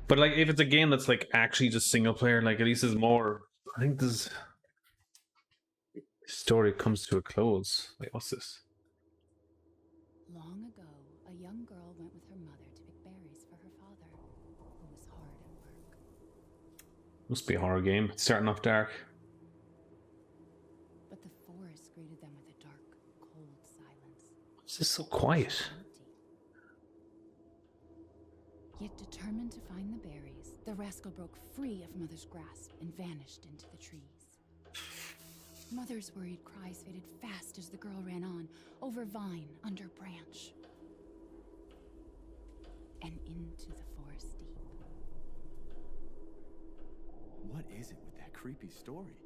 But like, if it's a game that's like actually just single player, like at least there's more. I think this story comes to a close. Wait, what's this? Long ago, a young girl went with her mother to pick berries for her father, who was hard at work. Must be a horror game. It's starting off dark. But the forest greeted them with a dark, cold silence. Is this so quiet? Yet determined to find the berries, the rascal broke free of Mother's grasp and vanished into the trees. Mother's worried cries faded fast as the girl ran on, over vine, under branch, and into the forest deep. What is it with that creepy story?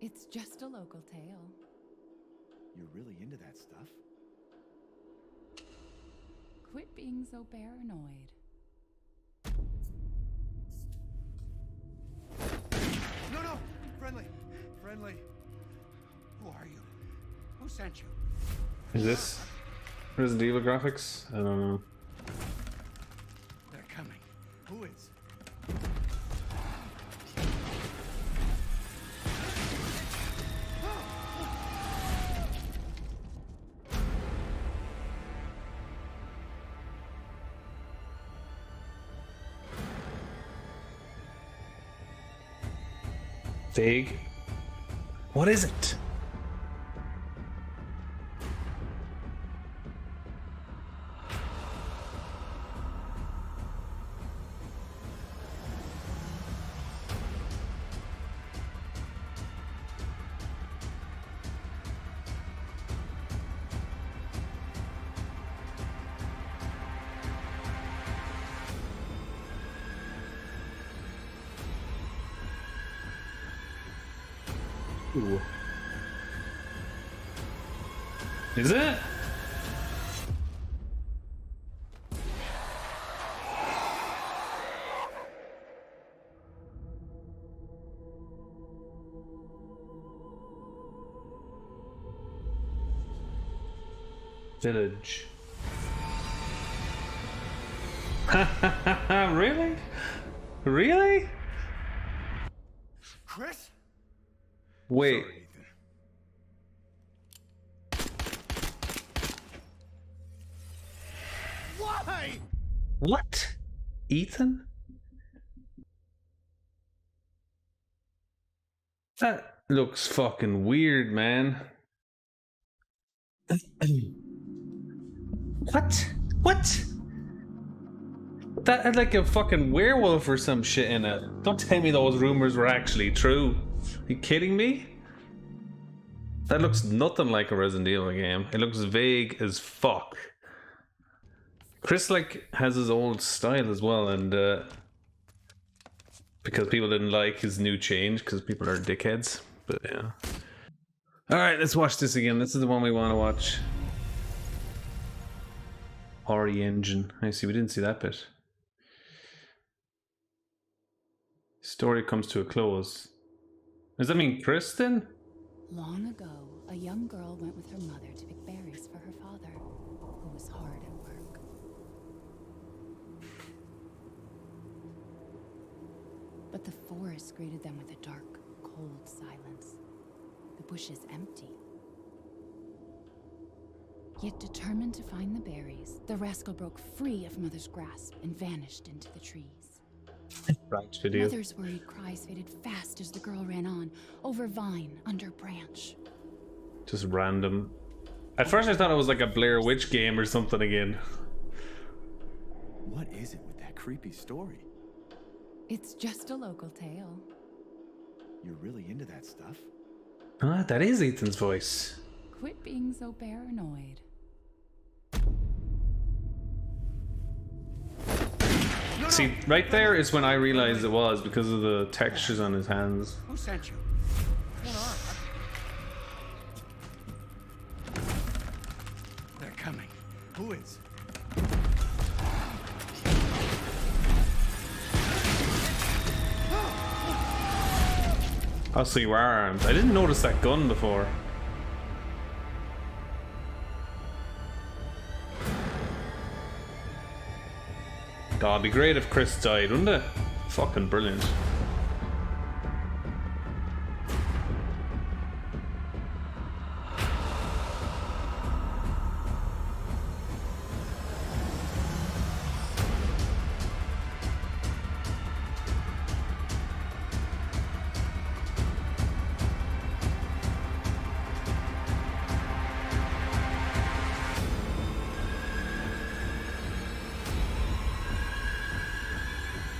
It's just a local tale. You're really into that stuff? Quit being so paranoid. No! Friendly. Who are you? Who sent you? Is this Resident Evil graphics? I don't know. They're coming. Who is? Vague. What is it? Ooh. Is it? Village. Really? Really? Chris? Wait. Sorry, Ethan. Why? What? Ethan? That looks fucking weird, man. What? What? That had like a fucking werewolf or some shit in it. Don't tell me those rumors were actually true. Are you kidding me? That looks nothing like a Resident Evil game. It looks vague as fuck. Chris like has his old style as well, and because people didn't like his new change because people are dickheads. But yeah. Alright, let's watch this again. This is the one we want to watch. RE engine. I see, we didn't see that bit. Story comes to a close. Does that mean Kristen? Long ago, a young girl went with her mother to pick berries for her father, who was hard at work. But the forest greeted them with a dark, cold silence. The bushes empty. Yet determined to find the berries, the rascal broke free of Mother's grasp and vanished into the trees. Right video. Mother's worried cries faded fast as the girl ran on, over vine, under branch. Just random. At first I thought it was like a Blair Witch game or something again. What is it with that creepy story? It's just a local tale. You're really into that stuff? Ah, that is Ethan's voice. Quit being so paranoid. See, right there is when I realized it was because of the textures on his hands. Who sent you? What's going on? They're coming. Who is? Oh, so you are armed. I didn't notice that gun before. Oh, it'd be great if Chris died, wouldn't it? Fucking brilliant.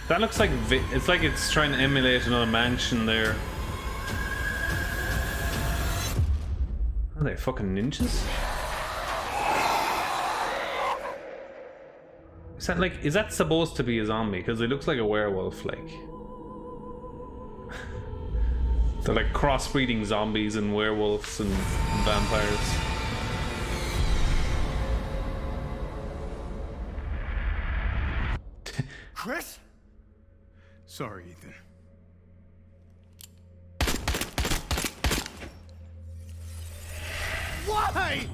That looks like it's like it's trying to emulate another mansion there. Are they fucking ninjas? Is that supposed to be a zombie? Because it looks like a werewolf, like. They're like crossbreeding zombies and werewolves and vampires. Chris? Sorry, Ethan. Why?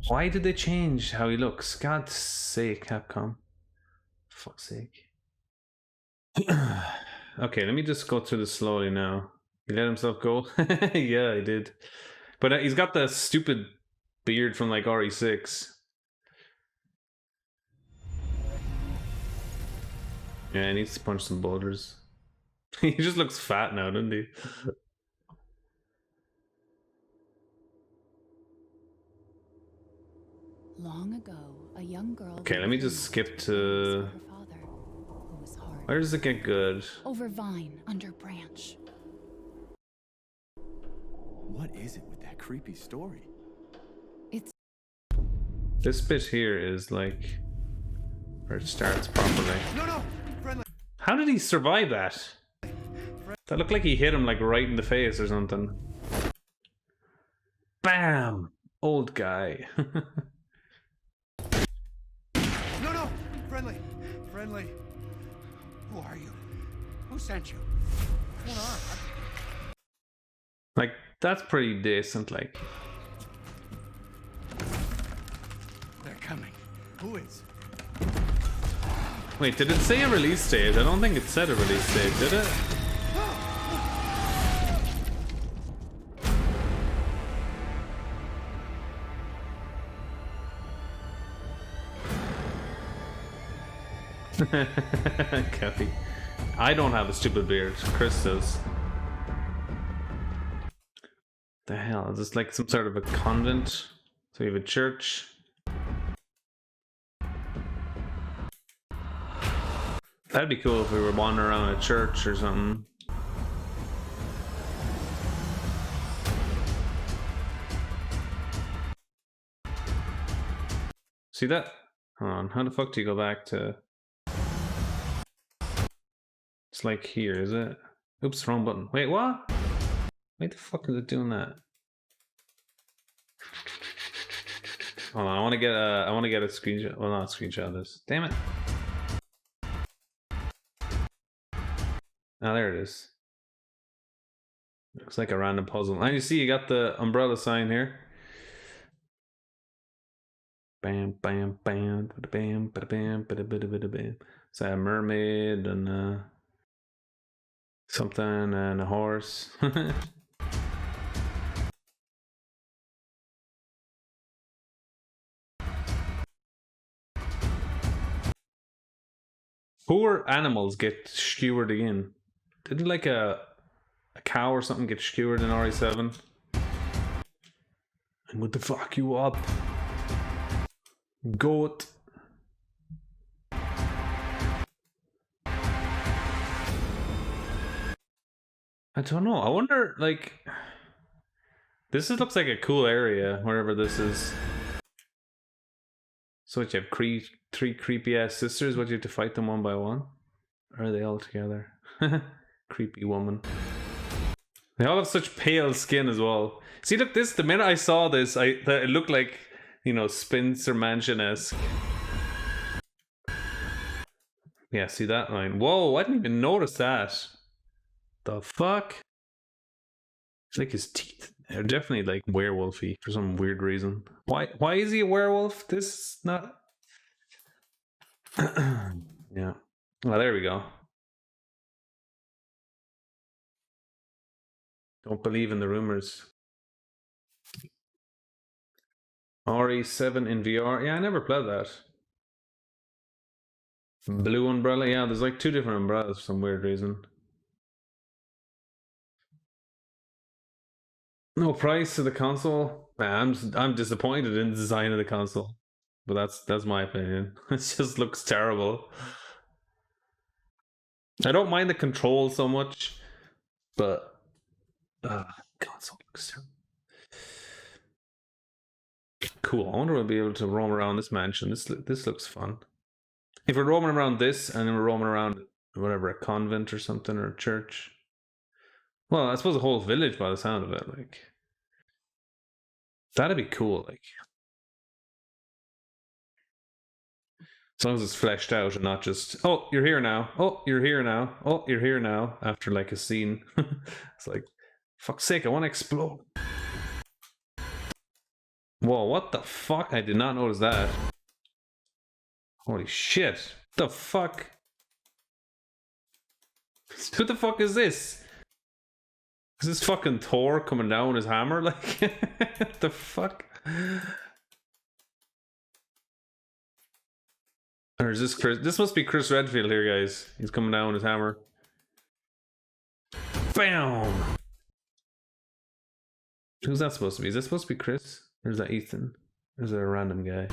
Why did they change how he looks? God's sake, Capcom. Fuck's sake. Okay, let me just go through this slowly now. He let himself go? Yeah, he did. But he's got the stupid beard from like RE6. Yeah, he needs to punch some boulders. He just looks fat now, doesn't he? Long ago, a young girl. Okay, let me just skip to. Her father, who was hard. Where does it get good? Over vine, under branch. What is it with that creepy story? It's This bit here is like where it starts properly. No, friendly. How did he survive that? That looked like he hit him like right in the face or something. Bam! Old guy. No, friendly. Who are you? Who sent you? What are? Like, that's pretty decent, like. They're coming. Who is? Wait, did it say a release date? I don't think it said a release date, did it? Kathy. I don't have a stupid beard. Chris does. The hell? Is this like some sort of a convent? So you have a church. That'd be cool if we were wandering around a church or something. See that? Hold on, how the fuck do you go back to... It's like here, is it? Oops, wrong button. Wait, what? Why the fuck is it doing that? Hold on, I want to get a screenshot. Well, not a screenshot of this. Damn it. Ah, there it is. Looks like a random puzzle. And you see, you got the umbrella sign here. Bam, bam, bam, bada bam, bada bam, bada bada bada bam. So a mermaid and something and a horse. Poor animals get skewered again. Didn't like a cow or something get skewered in RE7? I'm going to fuck you up. Goat. I don't know. I wonder, like... looks like a cool area, wherever this is. So what, you have three creepy-ass sisters? What, you have to fight them one by one? Or are they all together? Creepy woman. They all have such pale skin as well. See, look, the minute I saw this, it looked like, you know, Spencer Mansion-esque. Yeah, see that line? Whoa, I didn't even notice that. The fuck? It's like his teeth. They're definitely like werewolfy for some weird reason. Why is he a werewolf? This is not... Yeah. Well, there we go. Don't believe in the rumors. RE7 in VR. Yeah, I never played that. Blue umbrella. Yeah, there's like 2 different umbrellas for some weird reason. No price to the console. Man, I'm disappointed in the design of the console, but that's my opinion. It just looks terrible. I don't mind the control so much, but console looks terrible. Cool. I wonder if we'll be able to roam around this mansion. This looks fun. If we're roaming around this and then we're roaming around whatever, a convent or something, or a church. Well, I suppose a whole village by the sound of it, like that'd be cool, like as long as it's fleshed out and not just, oh, you're here now, oh, you're here now, oh, you're here now, after like a scene. It's like, fuck's sake, I want to explode. Whoa, what the fuck? I did not notice that. Holy shit. What the fuck? Who the fuck is this? Is this fucking Thor coming down with his hammer? Like, what the fuck? Or is this Chris? This must be Chris Redfield here, guys. He's coming down with his hammer. Bam! Who's that supposed to be? Is that supposed to be Chris? Or is that Ethan? Or is that a random guy?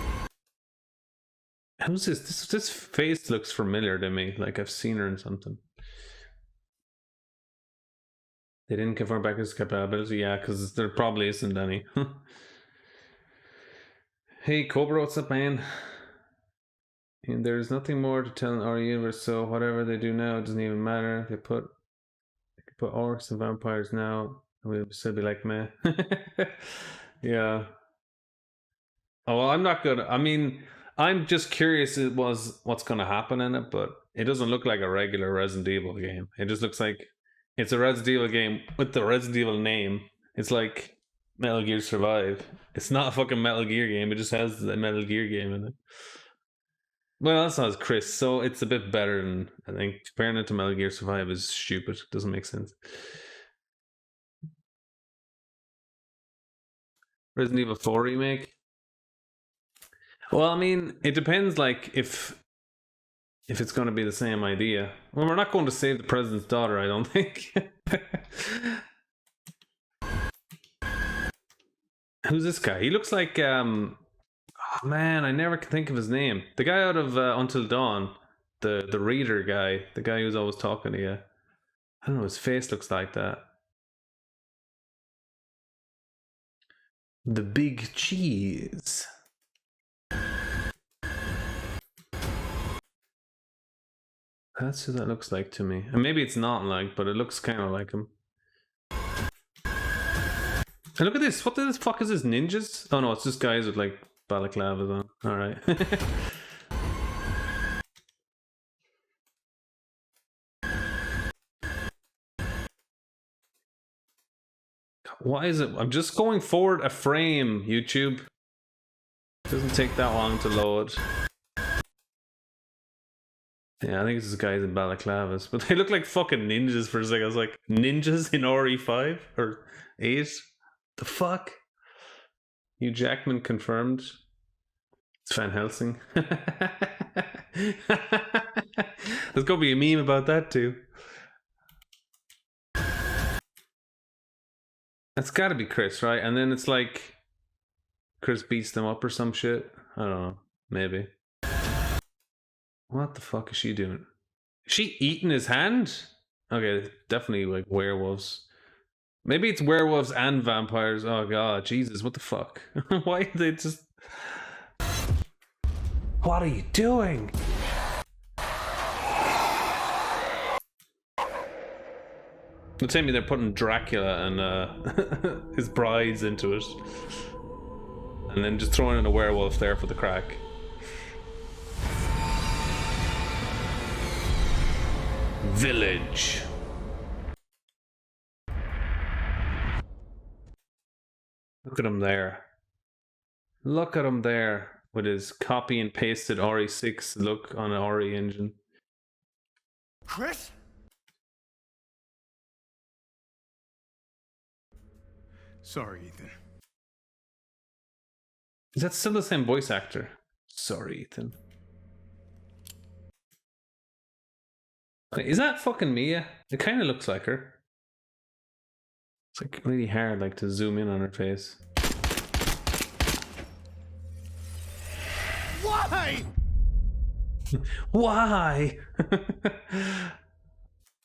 Who's this? This face looks familiar to me. Like I've seen her in something. They didn't confirm backwards compatibility. Yeah, because there probably isn't any. Hey, Cobra, what's up, man? And there's nothing more to tell in our universe, so whatever they do now, it doesn't even matter. They could put orcs and vampires now, and we'll still be like, meh. Yeah. Oh, well, I'm not gonna. I mean, I'm just curious. What's gonna happen in it, but it doesn't look like a regular Resident Evil game. It just looks like it's a Resident Evil game with the Resident Evil name. It's like Metal Gear Survive. It's not a fucking Metal Gear game. It just has the Metal Gear game in it. Well, that's not as Chris, so it's a bit better than, I think, comparing it to Metal Gear Survive is stupid. It doesn't make sense. Resident Evil 4 remake? Well, I mean, it depends, like, if it's going to be the same idea. Well, we're not going to save the president's daughter, I don't think. Who's this guy? He looks like, oh man, I never can think of his name. The guy out of Until Dawn, the reader guy, the guy who's always talking to you. I don't know, his face looks like that. The big cheese. That's who that looks like to me. And maybe it's not like, but it looks kind of like him. And look at this. What the fuck is this? Ninjas? Oh no, it's just guys with like balaclavas on. Alright. Why is it? I'm just going forward a frame, YouTube. It doesn't take that long to load. Yeah, I think it's just guys in balaclavas. But they look like fucking ninjas for a second. I was like, ninjas in RE5? Or 8? The fuck? Hugh Jackman confirmed. It's Van Helsing. There's gonna be a meme about that too. That's gotta be Chris, right? And then it's like Chris beats them up or some shit. I don't know. Maybe. What the fuck is she doing? Is she eating his hand? Okay, definitely like werewolves. Maybe it's werewolves and vampires. Oh god, Jesus, what the fuck? Why are they just... What are you doing? Don't tell me they're putting Dracula and his brides into it. And then just throwing in a werewolf there for the crack. Village. Look at him there. Look at him there. with his copy and pasted RE6 look on an RE engine. Chris? Sorry, Ethan. Is that still the same voice actor? Sorry, Ethan. Wait, is that fucking Mia? It kind of looks like her. It's like really hard, like, to zoom in on her face. Why? Why?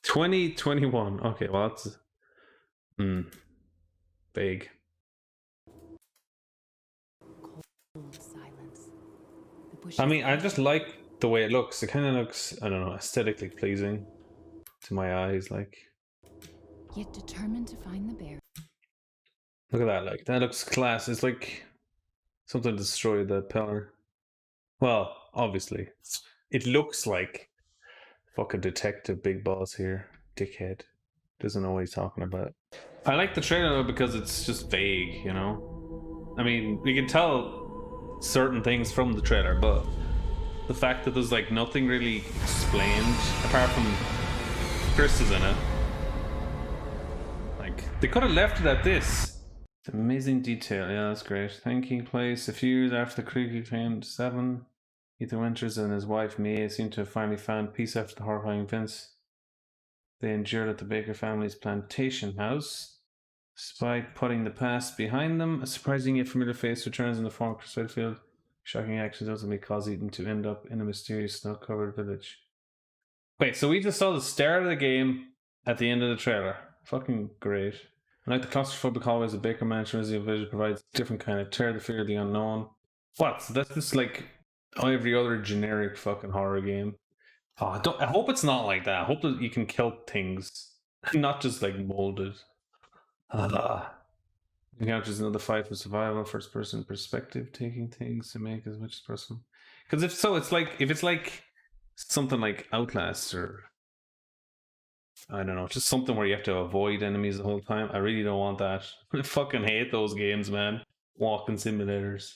2021. Okay, well that's vague. Cold silence. The bushes I mean, I just like the way it looks. It kind of looks, I don't know, aesthetically pleasing to my eyes. Like, yet determined to find the bear. look at that. Like, that looks class. It's like something destroyed the pillar. Well, obviously, it looks like fucking detective Big Boss here, dickhead. Doesn't know what he's talking about. I like the trailer though because it's just vague, you know. I mean, we can tell certain things from the trailer, but the fact that there's like nothing really explained apart from Chris is in it. Like, they could have left it at this. It's amazing detail. Yeah, that's great. Taking place a few years after the creepy claimed 7. Ethan Winters and his wife Mia seem to have finally found peace after the horrifying events they endured at the Baker family's plantation house. Despite putting the past behind them, a surprising yet familiar face returns in the form of Chris Redfield. Shocking actions ultimately cause Ethan to end up in a mysterious snow-covered village. Wait, so we just saw the start of the game at the end of the trailer. Fucking great. And like the claustrophobic hallways of Baker Mansion, Resident Evil provides a different kind of terror, the fear of the unknown. What? So that's just like every other generic fucking horror game. Oh, I hope it's not like that. I hope that you can kill things, not just like molded. Encounters another fight for survival, first person perspective, taking things to make as much as possible. Because if so, it's like, if it's like something like Outlast or I don't know, just something where you have to avoid enemies the whole time. I really don't want that. I fucking hate those games, man. Walking simulators.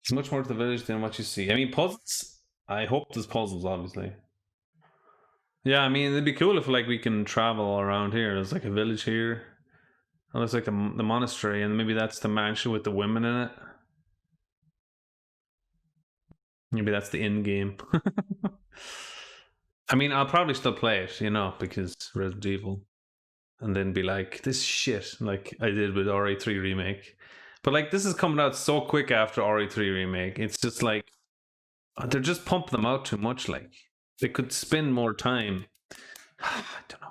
It's much more to the village than what you see. I mean, puzzles. I hope there's puzzles, obviously. Yeah, I mean, it'd be cool if like we can travel around here. There's like a village here. Oh, there's like the monastery, and maybe that's the mansion with the women in it. Maybe that's the end game. I mean, I'll probably still play it, you know, because Resident Evil. And then be like, this shit, like I did with RE3 Remake. But like, this is coming out so quick after RE3 Remake. It's just like, they're just pumping them out too much. Like, they could spend more time. I don't know.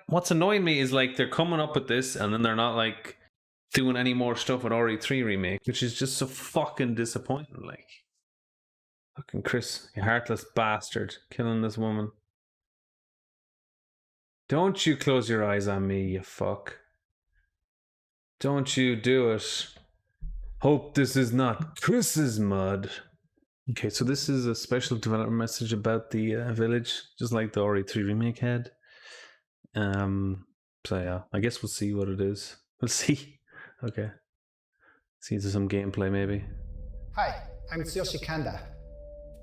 What's annoying me is like, they're coming up with this and then they're not like doing any more stuff with RE3 Remake, which is just so fucking disappointing. Like, fucking Chris, you heartless bastard, killing this woman. Don't you close your eyes on me, you fuck. Don't you do it. Hope this is not Chris's mud. Okay, so this is a special development message about the village, just like the RE3 Remake had. So yeah, I guess we'll see what it is. We'll see. Okay. See some gameplay maybe. Hi, I'm Tsuyoshi Kanda,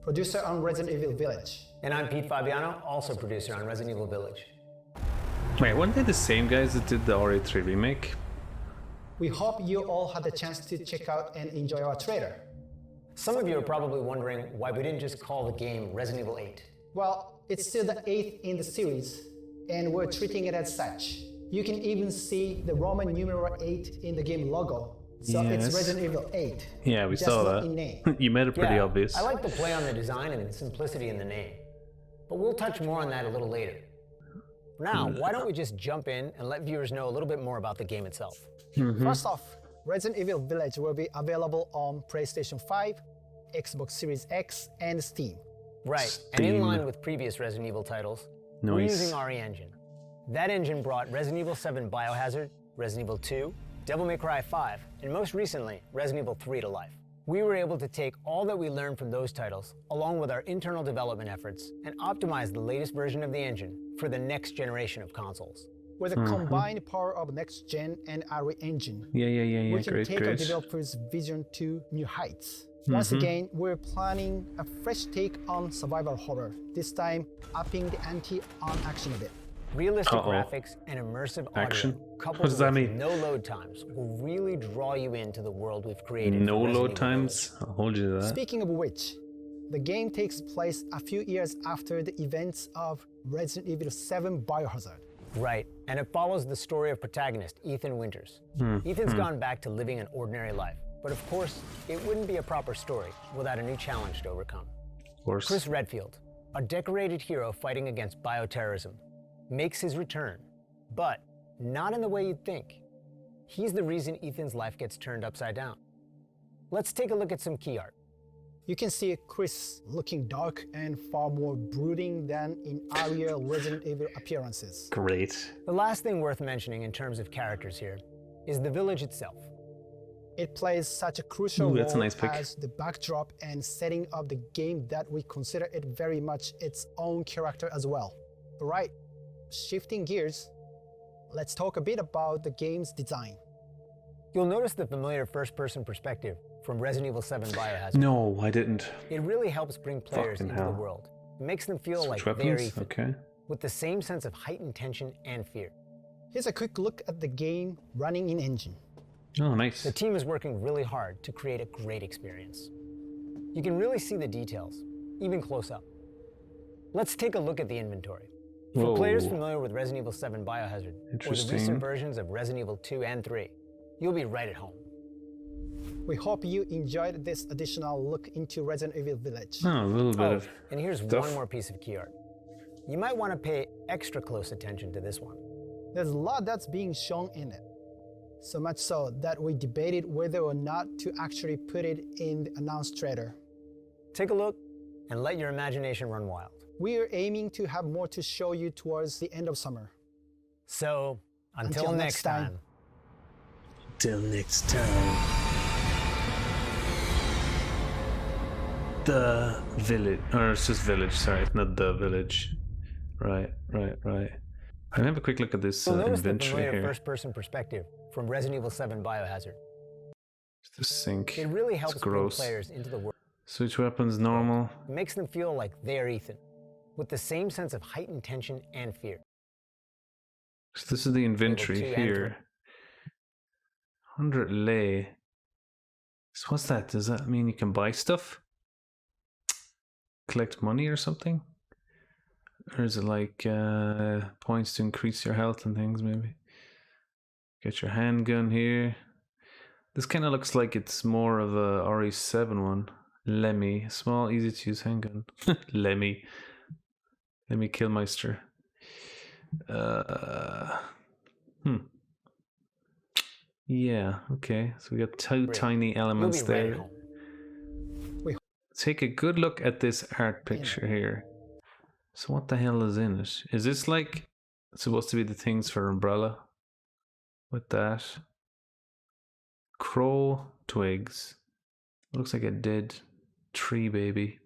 producer on Resident Evil Village. And I'm Pete Fabiano, also producer on Resident Evil Village. Wait, weren't they the same guys that did the RE3 Remake? We hope you all had the chance to check out and enjoy our trailer. Some of you are probably wondering why we didn't just call the game Resident Evil 8. Well, it's still the 8th in the series, and we're treating it as such. You can even see the Roman numeral 8 in the game logo. So Yes. it's Resident Evil 8. Yeah, we just saw not that. in name. You made it pretty obvious. I like the play on the design and the simplicity in the name. But we'll touch more on that a little later. For now, why don't we just jump in and let viewers know a little bit more about the game itself. First off, Resident Evil Village will be available on PlayStation 5, Xbox Series X, and Steam. Right, and in Steam. line with previous Resident Evil titles, we're Nice. using RE Engine. That engine brought Resident Evil 7 Biohazard, Resident Evil 2, Devil May Cry 5, and most recently, Resident Evil 3 to life. We were able to take all that we learned from those titles, along with our internal development efforts, and optimize the latest version of the engine for the next generation of consoles. With the combined power of next-gen and Unreal Engine, Yeah. we can Great, take our great. developers' vision to new heights. Once again, we're planning a fresh take on survival horror, this time upping the ante on action a bit. Realistic graphics and immersive Action? audio, What coupled does that with mean? no load times, will really draw you into the world we've created. No for Resident load Evil times? I'll hold you to that. Speaking of which, the game takes place a few years after the events of Resident Evil 7 Biohazard. Right, and it follows the story of protagonist Ethan Winters. Ethan's gone back to living an ordinary life, but of course, it wouldn't be a proper story without a new challenge to overcome. Of course. Chris Redfield, a decorated hero fighting against bioterrorism, makes his return, but not in the way you'd think. He's the reason Ethan's life gets turned upside down. Let's take a look at some key art. You can see Chris looking dark and far more brooding than in earlier Resident Evil appearances. Great. The last thing worth mentioning in terms of characters here is the village itself. It plays such a crucial Ooh, that's a role nice pick. as the backdrop and setting of the game that we consider it very much its own character as well. Right, shifting gears, let's talk a bit about the game's design. You'll notice the familiar first-person perspective from Resident Evil 7 Biohazard. No, I didn't. It really helps bring players Fucking into the hell. world. It makes them feel Switch like they're weapons? Ethan, Okay. with the same sense of heightened tension and fear. Here's a quick look at the game running in engine. Oh, nice. The team is working really hard to create a great experience. You can really see the details, even close up. Let's take a look at the inventory. For Whoa. players familiar with Resident Evil 7 Biohazard, or the Interesting. recent versions of Resident Evil 2 and 3, you'll be right at home. We hope you enjoyed this additional look into Resident Evil Village. Oh, a little bit of And here's stuff. one more piece of key art. You might want to pay extra close attention to this one. There's a lot that's being shown in it. So much so that we debated whether or not to actually put it in the announced trailer. Take a look and let your imagination run wild. We are aiming to have more to show you towards the end of summer. So, until next time. Till next time. The village, or it's just village, sorry, it's not the village. Right. I have a quick look at this You'll notice the inventory familiar here. first-person perspective from Resident Evil 7 Biohazard. The sink. It really helps It's bring gross. players into the world. Switch weapons normal. It makes them feel like they're Ethan, with the same sense of heightened tension and fear. So this is the inventory 2 and here. 100 lei. So what's that? Does that mean you can buy stuff? Collect money or something? Or is it like points to increase your health and things maybe? Get your handgun here. This kind of looks like it's more of a RE7 one. Lemmy. Small, easy to use handgun. Lemmy Killmeister. Yeah, okay. So we got two Great. tiny elements You'll be right at there. home. Take a good look at this art picture here. So what the hell is in it? Is this like supposed to be the things for Umbrella? With that. Crow twigs. Looks like a dead tree baby.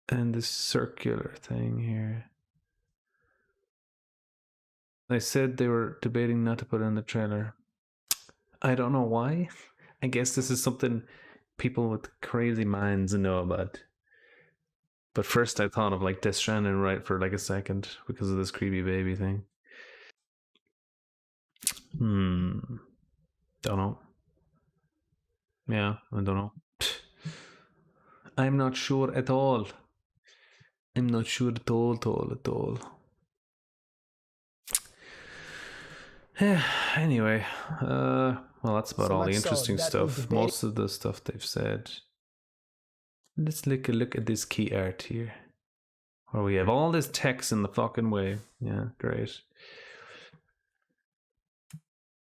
And this circular thing here. They said they were debating not to put it in the trailer. I don't know why. I guess this is something people with crazy minds know about. But first I thought of like Death Stranding right for like a second because of this creepy baby thing. Don't know. Yeah, I don't know. I'm not sure at all. I'm not sure at all. Anyway, well, that's about So all the much so interesting that we stuff. debated- Most of the stuff they've said. Let's look at this key art here. Where we have all this text in the fucking way. Yeah, great.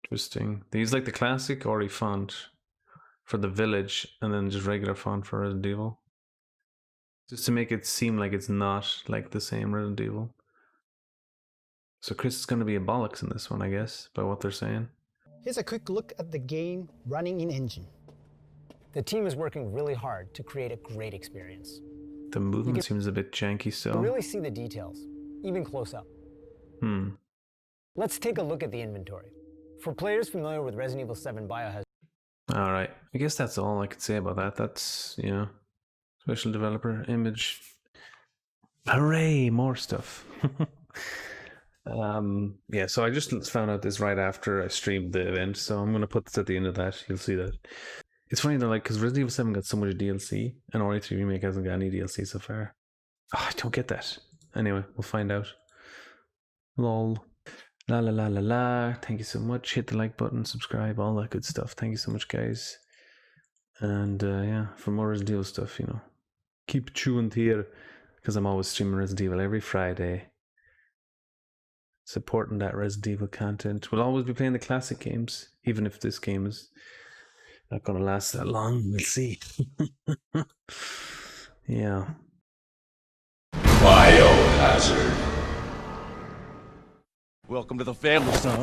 Interesting. They use like the classic Ori font for the village and then just regular font for Resident Evil. Just to make it seem like it's not like the same Resident Evil. So Chris is going to be a bollocks in this one, I guess, by what they're saying. Here's a quick look at the game running in engine. The team is working really hard to create a great experience. The movement seems a bit janky You still. really see the details, even close up. Let's take a look at the inventory. For players familiar with Resident Evil 7 Biohazard, Alright, I guess that's all I could say about that. That's, you know, special developer, image. Hooray, more stuff. Yeah, so I just found out this right after I streamed the event, so I'm going to put this at the end of that. You'll see that. It's funny though, like, because Resident Evil 7 got so much DLC, and RE3 Remake hasn't got any DLC so far. Oh, I don't get that. Anyway, we'll find out. Lol. La la la la la. Thank you so much. Hit the like button, subscribe, all that good stuff. Thank you so much, guys. And yeah, for more Resident Evil stuff, you know, keep tuned here, because I'm always streaming Resident Evil every Friday. Supporting that Resident Evil content. We'll always be playing the classic games, even if this game is not going to last that long. We'll see. Yeah. Biohazard. Welcome to the family, son.